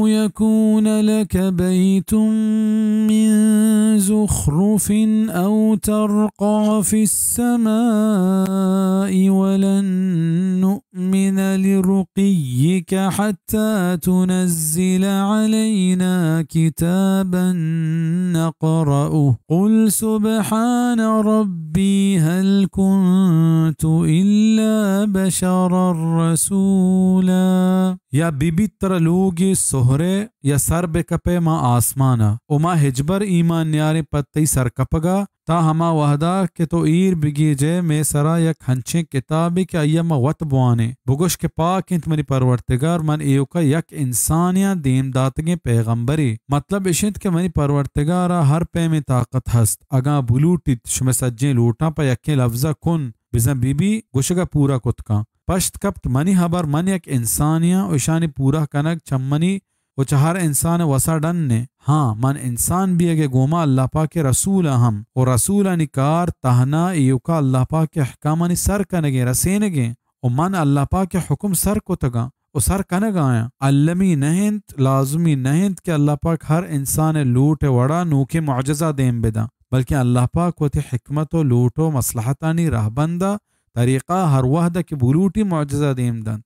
يكون لك بيت من زخرف أو ترقى في السماء ولن نؤمن لرقيك حتى تنزل علينا كتابا نقرأه قل سبحان ربي هل كنت إلا بشرا رسولا. या बीबी तरह लोगे सोहरे या सर बेकपे माँ आसमाना ओ माँ हिजबर ईमान न्यारे पत्ती सर कपगा ता हमा वहदा के तो ईर बिगी जे में सरा या खंचे किताबी के अय्यमा वत बुआने बुगुश के पाक इंत मरी परवर्तिगार मन एयोका यक इंसानिया देम दातगे पैगंबरी मतलब इशिंत के मरी परवर्तिगारा हर पे में ताकत हस्त अगा बुलूटी शुमे सज्जे लूटा पर यके लफ्जा कुन बिजा बीबी गुशगा पूरा कुतका पश्त कप्त मनी हबर मन एक इंसानिया उशानी पूरा कनक चम्मनी वो चहर इंसान वसा डन ने हाँ मन इंसान भी अगे गोमा अल्लाह पाक के रसूल हम और रसूल निकार तहना युका अल्लाह पाक के अहकामानी सर कनगे रसेनगे और मन अल्लाह पाक के हुक्म सर को तगा और सर कनग आया अल्लमी नहिंत लाजमी नहिंत के अल्लाह पाक हर इंसान लूट वड़ा नूके मुअज्जा देम बेदा बल्कि अल्लाह पाक को हिकमत लूटो मसलहतानी रहबंदा तरीक़ा हर वहदा की बुलूटी मुअज्जा देम दंत